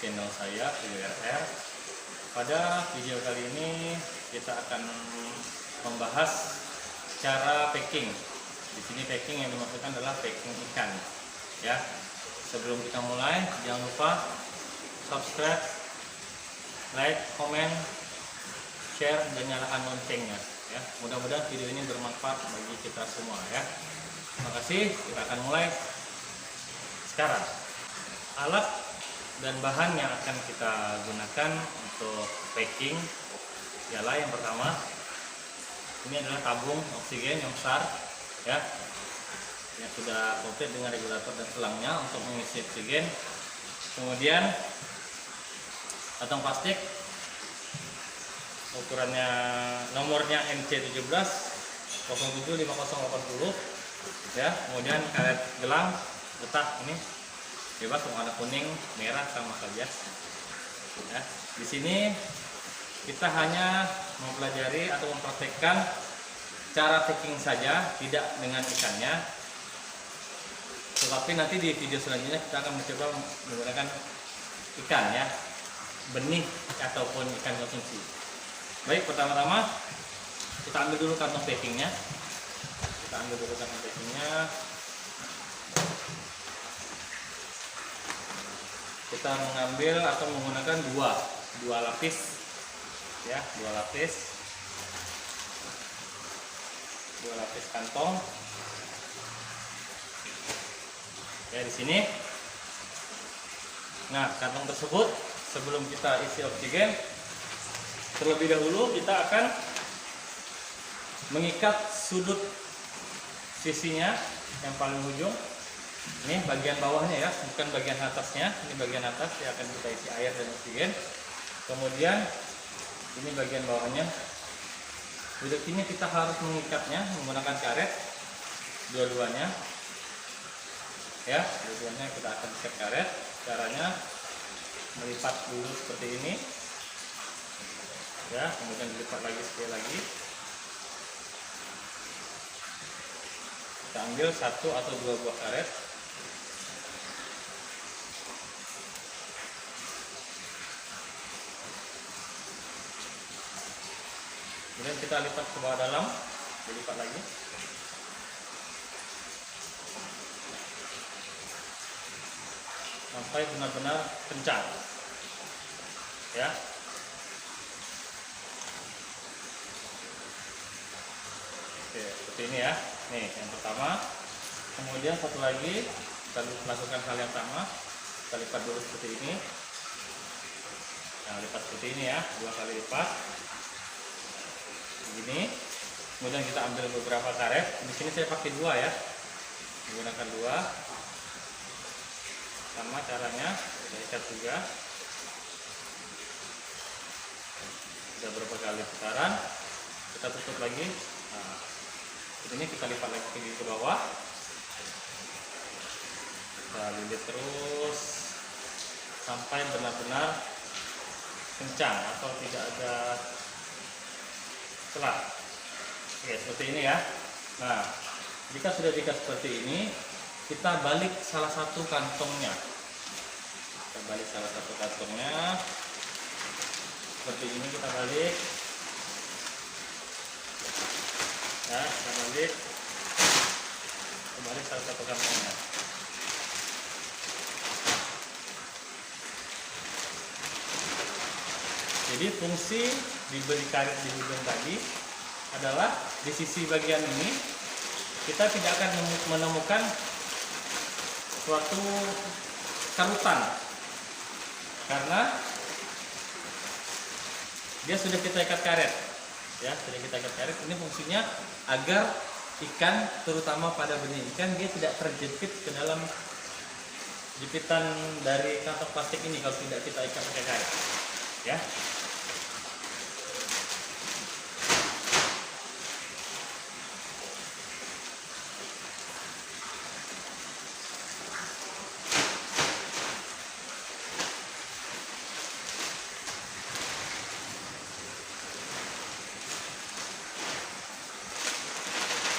channel saya VRR. Pada video kali ini kita akan membahas cara packing. Di sini packing yang dimaksudkan adalah packing ikan. Ya, sebelum kita mulai, jangan lupa subscribe, like, komen, share, dan nyalakan loncengnya. Ya, mudah-mudahan video ini bermanfaat bagi kita semua. Ya, terima kasih. Kita akan mulai sekarang. Alat dan bahan yang akan kita gunakan untuk packing ialah yang pertama, ini adalah tabung oksigen yang besar, ya, yang sudah komplit dengan regulator dan selangnya untuk mengisi oksigen. Kemudian kantong plastik, ukurannya nomornya NC17 075080, ya. Kemudian karet gelang getah ini bebas, warna kuning, merah sama saja. Ya, di sini kita hanya mempelajari atau mempraktekkan cara packing saja, tidak dengan ikannya. Tetapi nanti di video selanjutnya kita akan mencoba menggunakan ikan, ya, benih ataupun ikan konsumsi. Baik, pertama-tama kita ambil dulu kantong packingnya. Kita mengambil atau menggunakan dua lapis, ya, dua lapis kantong. Ya, di sini. Nah, kantong tersebut sebelum kita isi oksigen, terlebih dahulu kita akan mengikat sudut sisinya yang paling ujung. Ini bagian bawahnya, ya, bukan bagian atasnya. Ini bagian atas yang akan kita isi air dan oksigen. Kemudian ini bagian bawahnya. Sudut ini kita harus mengikatnya menggunakan karet, dua-duanya. Ya, dua-duanya kita akan ikat karet. Caranya melipat dulu seperti ini. Ya, kemudian dilipat lagi sekali lagi. Kita ambil satu atau dua buah karet. Kemudian kita lipat ke bawah dalam, dilipat lagi. Sampai benar-benar kencang. Ya. Oke, seperti ini, ya. Nih, yang pertama. Kemudian satu lagi, kita lakukan hal yang sama. Kita lipat dulu seperti ini. Nah, lipat seperti ini, ya, dua kali lipat. Begini. Kemudian kita ambil beberapa karet. Di sini saya pakai dua, ya. Menggunakan dua. Sama caranya, kita ikat juga. Sudah berapa kali putaran, kita tutup lagi. Nah, ini kita lipat lagi ke bawah. Kita lilit terus sampai benar-benar kencang atau tidak ada celah. Oke, seperti ini, ya. Nah, jika sudah diikat seperti ini, kita balik salah satu kantongnya. Seperti ini kita balik. Ya, kita balik salah satu kantongnya. Jadi fungsi diberi karet di ujung tadi adalah di sisi bagian ini kita tidak akan menemukan suatu karutan karena dia sudah kita ikat karet, ya, sudah kita ikat karet. Ini fungsinya agar ikan, terutama pada benih ikan, dia tidak terjepit ke dalam jepitan dari kantong plastik ini kalau tidak kita ikat pakai karet, ya.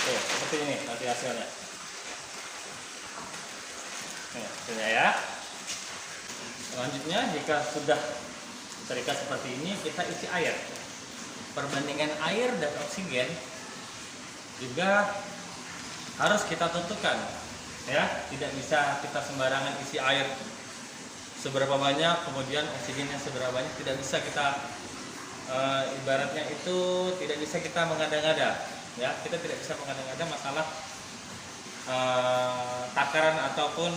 Seperti ini nanti hasilnya. Nih, hasilnya, ya. Selanjutnya, jika sudah terikat seperti ini, kita isi air. Perbandingan air dan oksigen juga harus kita tentukan, ya. Tidak bisa kita sembarangan isi air seberapa banyak, kemudian oksigennya seberapa banyak. Tidak bisa kita ibaratnya itu tidak bisa kita mengada-ngada, ya. Kita tidak bisa mengada-ngada masalah takaran ataupun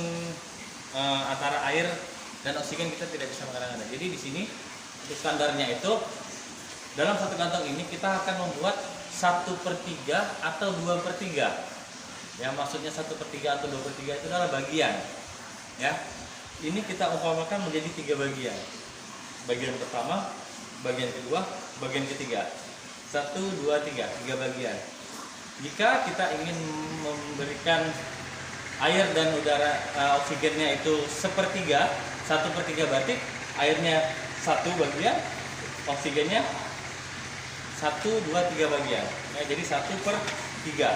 antara air dan oksigen, kita tidak bisa mengada-ngada. Jadi di sini untuk standarnya itu dalam satu kantong ini kita akan membuat 1/3 atau 2/3. Ya, maksudnya 1/3 atau 2/3 itu adalah bagian. Ya, ini kita umpamakan menjadi 3 bagian. Bagian pertama, bagian kedua, bagian ketiga. 1, 2, 3 bagian. Jika kita ingin memberikan air dan udara oksigennya itu 1/3, 1/3 berarti airnya 1 bagian, oksigennya 1, 2, 3 bagian. Ya, jadi 1/3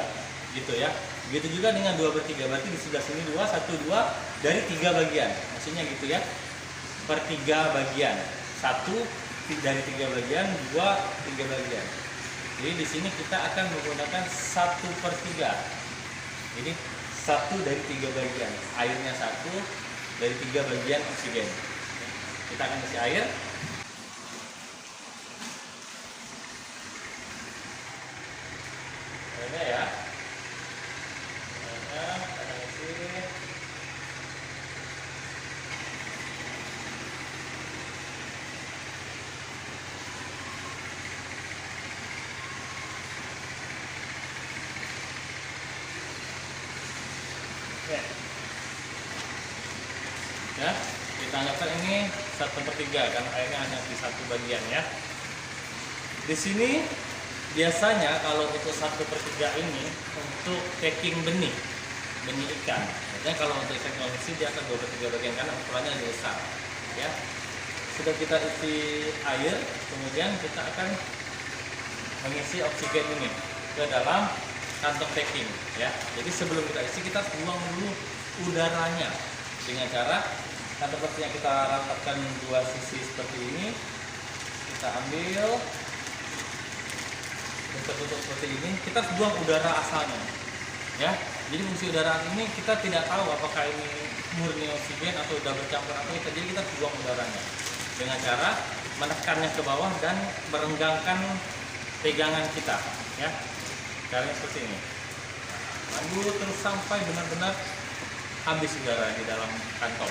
gitu ya. Begitu juga dengan 2/3, berarti di sebelah sini 2, 1, 2 dari 3 bagian. Maksudnya gitu ya. Per 3 bagian. 1 dari 3 bagian, 2 3 bagian. Jadi di sini kita akan menggunakan 1/3. Jadi 1 dari 3 bagian. Airnya 1 dari 3 bagian oksigen. Kita akan isi air. Airnya ya. Airnya kita isi. Ya, kita anggapkan ini 1/3 karena airnya hanya di 1 bagian ya. Di sini biasanya kalau untuk 1/3 ini untuk packing benih ikan. Biasanya kalau untuk ikan konsumsi dia akan 2/3 bagian karena ukurannya lebih besar. Ya, sudah kita isi air, kemudian kita akan mengisi oksigen ini ke dalam kantong packing. Ya, jadi sebelum kita isi kita buang dulu udaranya dengan cara kantong plastik yang kita rapatkan 2 sisi seperti ini, kita ambil dan tertutup seperti ini, kita buang udara asalnya ya. Jadi fungsi udara ini kita tidak tahu apakah ini murni oksigen atau sudah bercampur atau tidak, jadi kita buang udaranya dengan cara menekannya ke bawah dan merenggangkan pegangan kita ya. Caranya seperti ini, lalu terus sampai benar-benar habis udara di dalam kantong.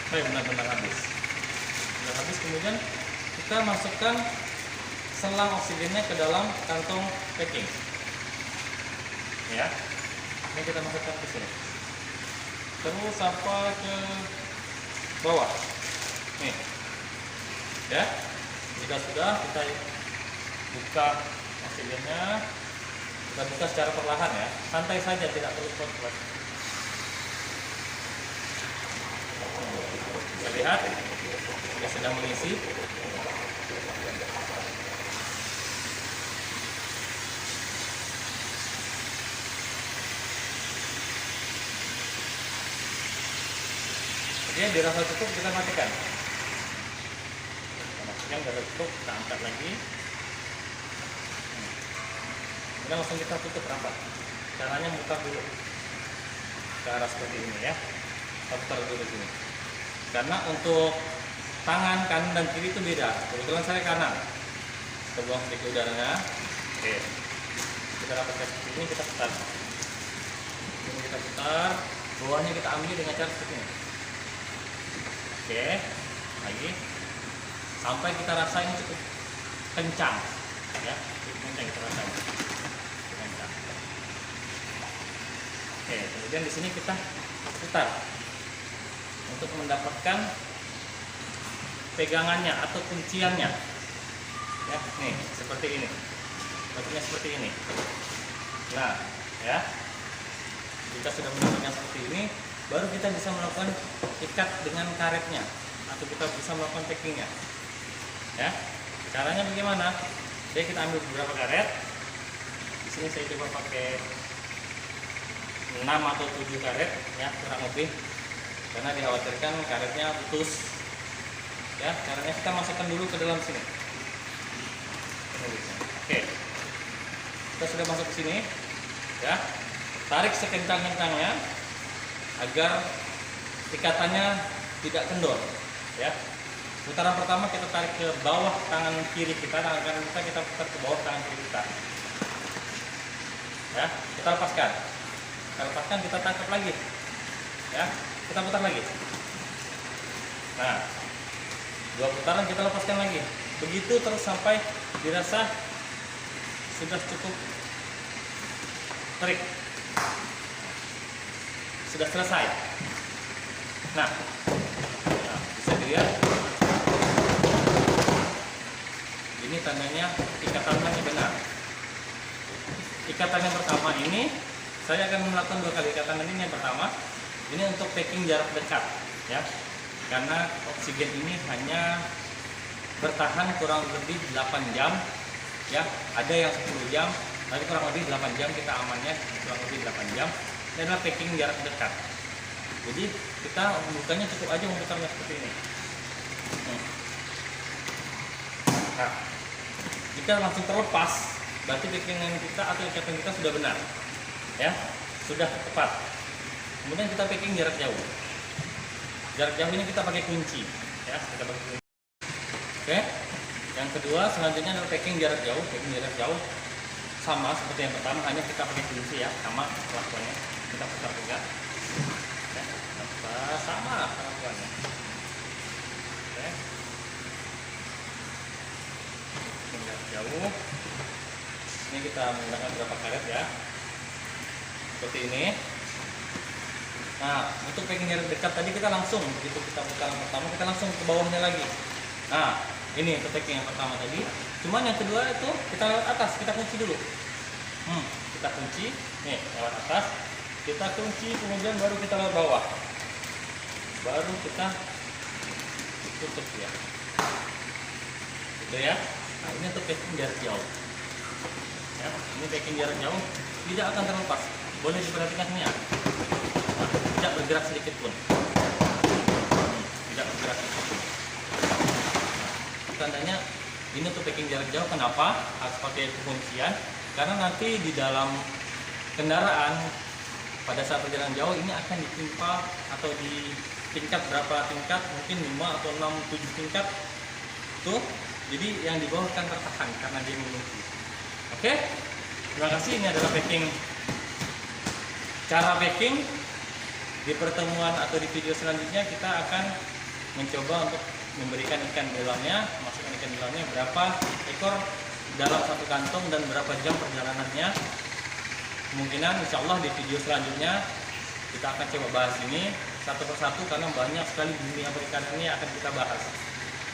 Benar-benar habis. Sudah habis, kemudian kita masukkan selang oksigennya ke dalam kantong packing. Ya, ini kita masukkan ke sini. Terus sampai ke bawah. Nih, ya. Jika sudah, kita buka oksigennya. Kita buka secara perlahan ya, santai saja, tidak perlu cepat. Lihat, dia sedang mengisi. Kemudian dirasa cukup, kita matikan. Kita matikan, dirasa cukup, kita angkat lagi. Kemudian langsung kita tutup rapat. Caranya mutar dulu ke arah seperti ini ya. Kita putar dulu di sini. Karena untuk tangan kanan dan kiri itu beda. Kebetulan saya kanan. Kita buang sedikit udaranya. Oke. Kita rapatkan seperti ini, kita putar. Ini kita putar. Bawahnya kita ambil dengan cara seperti ini. Oke. Lagi. Sampai kita rasa ini cukup kencang. Ya, cukup kencang kita rasain. Kencang. Oke. Kemudian di sini kita putar untuk mendapatkan pegangannya atau kunciannya ya. Nih seperti ini, bentuknya seperti ini. Nah ya, kita sudah mendapatkan seperti ini, baru kita bisa melakukan ikat dengan karetnya atau kita bisa melakukan packingnya ya. Caranya bagaimana? Jadi kita ambil beberapa karet. Di sini saya coba pakai 6 atau 7 karet ya kurang lebih, karena dikhawatirkan karetnya putus ya. Caranya kita masukkan dulu ke dalam sini. Oke, kita sudah masuk ke sini ya. Tarik sekencang-kencangnya agar ikatannya tidak kendor ya. Putaran pertama kita tarik ke bawah tangan kiri kita, tangan kanan kita putar ke bawah tangan kiri kita ya. Kita lepaskan, kita tangkap lagi ya, kita putar lagi. Nah, 2 putaran kita lepaskan lagi, begitu terus sampai dirasa sudah cukup terik, sudah selesai. Nah bisa dilihat ini tandanya ikatannya benar. Ikatan yang pertama ini saya akan melakukan 2 kali ikatan. Ini yang pertama, ini untuk packing jarak dekat ya, karena oksigen ini hanya bertahan kurang lebih 8 jam ya. Ada yang 10 jam, tapi kurang lebih 8 jam kita amannya, kurang lebih 8 jam. Ini adalah packing jarak dekat. Jadi kita bukanya cukup aja memutarnya seperti ini. Nah, jika langsung terlepas, berarti packingan kita atau ikatan kita sudah benar ya, sudah tepat. Kemudian kita packing jarak jauh. Jarak jauh ini kita pakai kunci ya, kita pakai kunci. Oke, yang kedua selanjutnya adalah packing jarak jauh. Packing jarak jauh sama seperti yang pertama, hanya kita pakai kunci ya, sama kelakuannya. Kita putar juga ya, sama kelakuannya. Oke, packing jarak jauh ini kita menggunakan berapa karet ya, seperti ini. Nah, untuk packing jarak dekat tadi kita langsung, begitu kita putaran pertama kita langsung ke bawahnya lagi. Nah, ini untuk packing yang pertama tadi. Cuman yang kedua itu kita lewat atas, kita kunci dulu. Kita kunci, nih lewat atas, kita kunci, kemudian baru kita lewat bawah, baru kita tutup ya. Gitu ya. Nah, ini untuk packing jarak jauh. Ya, ini packing jarak jauh tidak akan terlepas. Boleh diperhatikan ini ya. Nah, tidak bergerak sedikit pun. Tidak bergerak sedikit pun. Tandanya ini untuk packing jarak jauh. Kenapa harus pakai kuncian? Karena nanti di dalam kendaraan pada saat perjalanan jauh ini akan ditimpa atau di tingkat berapa tingkat, mungkin 5 atau 6, 7 tingkat tuh. Jadi yang di bawah akan tertahan karena dia mengunci. Oke, terima kasih. Ini adalah packing, cara packing. Di pertemuan atau di video selanjutnya kita akan mencoba untuk memberikan ikan di dalamnya, masukkan ikan di dalamnya, berapa ekor dalam satu kantong dan berapa jam perjalanannya. Kemungkinan insya Allah di video selanjutnya kita akan coba bahas ini satu persatu, karena banyak sekali dunia perikanan ini akan kita bahas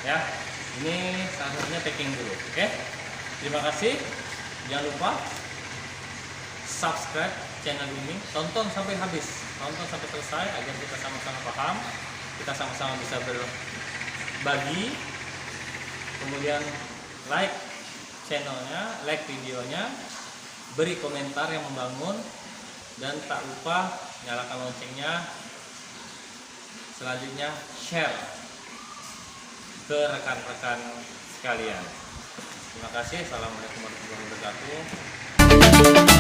ya. Ini salah satunya packing dulu. Oke, terima kasih. Jangan lupa subscribe channel ini, tonton sampai habis, tonton sampai selesai agar kita sama-sama paham, kita sama-sama bisa berbagi. Kemudian like channelnya, like videonya, beri komentar yang membangun, dan tak lupa nyalakan loncengnya. Selanjutnya share ke rekan-rekan sekalian. Terima kasih. Assalamualaikum warahmatullahi wabarakatuh.